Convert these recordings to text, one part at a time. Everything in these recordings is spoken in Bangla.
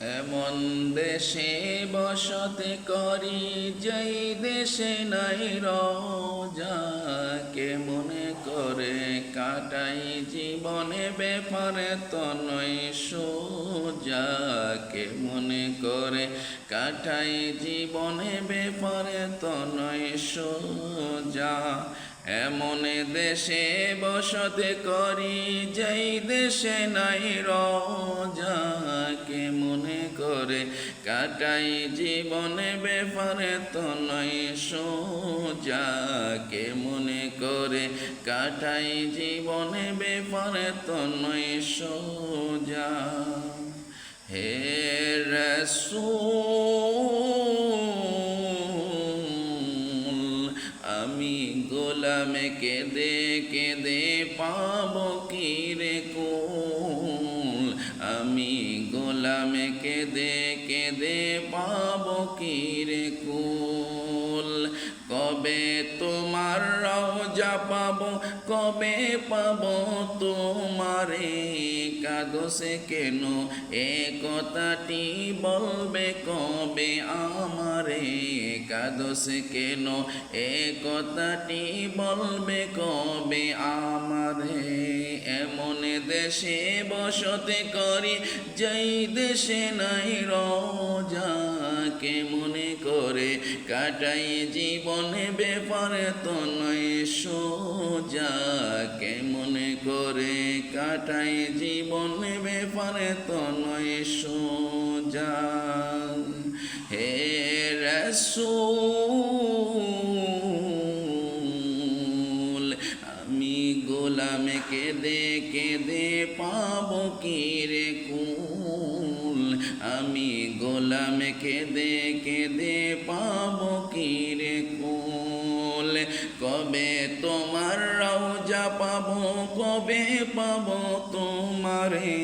এমন দেশে বসতি করি যেই দেশে নাই রোজা, কে মনে করে কাটাই জীবনে ব্যাপারে তো নয় সোজা, কে মনে করে কাটাই জীবনে ব্যাপারে তো নয় সোজা। এমন দেশে বসতি করি যেই দেশে নাই রোজা, কে মনে করে কাটাই জীবনে ব্যাপারে তো নয় সোজা, কে মনে করে কাটাই জীবনে ব্যাপারে তো নয় সোজা। হে রাসূল, আমি গোলাম কেঁদে কেঁদে পাবো কি রে কুল, আমি গোলাম কেঁদে কেঁদে পাবো কি রে কুল। কবে তোমার রওজা পাবো, কবে পাবো তোমারে, কাদোসে কেন এ কথাটি বলবে কবে আমারে, কাদোসে কেন এ কথাটি বলবে কবে আমারে। এমন দেশে বসতি করি যেই দেশে নাই রোজা, কে মনে করে কাটাই জীবনে ব্যাপারে তো নয় সোজা, কে মনে করে কাটাই জীবনে ব্যাপারে তো নয় সোজা। হে রাসূল, আমি গোলাম কেঁদে কেঁদে পাবো কি রে কুল, আমি গোলাম কেঁদে কেঁদে পাবো কি রে কুল। কবে তোমার রওজা পাবো, কবে পাবো তোমারে,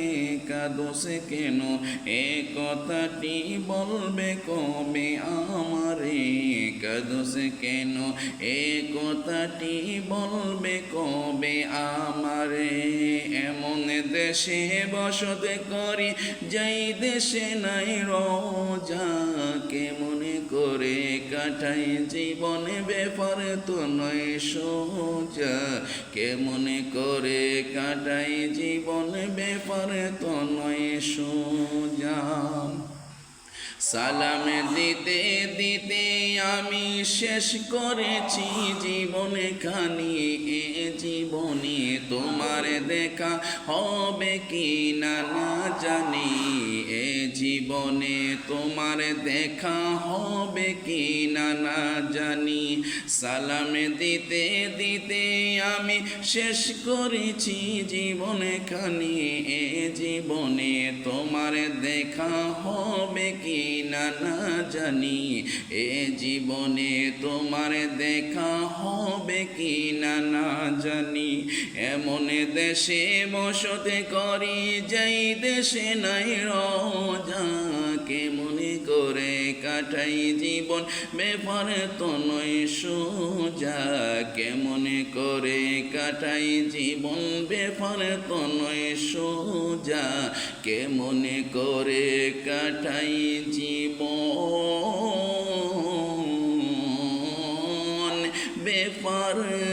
কাদোসে কেন এ কথাটি বলবে কবে আমারে, কাদোসে কেন এ কথাটি বলবে কবে আমারে। এমন দেশে বসতি করি যেই দেশে নাই রোজা, কে মনে করে কাটাই জীবনে ব্যাপারে তো নয় সোজা, কে মনে করে কাটাই জীবনে ব্যাপারে তো নয় সোজা। সালাম দিতে দিতে আমি শেষ করেছি জীবনে খানি, এ জীবনে তোমার দেখা হবে কি না না জানি, এ জীবনে তোমার দেখা হবে কি না না জানি। সালাম দিতে দিতে আমি শেষ করেছি জীবনে খানি, এ জীবনে তোমার দেখা হবে কি না না জানি, এ জীবনে তোমার দেখা হবে কি না না জানি। এমন দেশে বসতি করি যেই দেশে নাই রোজা, কে মনে করে কাটাই জীবন ব্যাপারে তো নয় সোজা, কে মনে করে কাটাই জীবন ব্যাপারে তো নয় সোজা, কে মনে করে কাটাই জীবন ব্যাপারে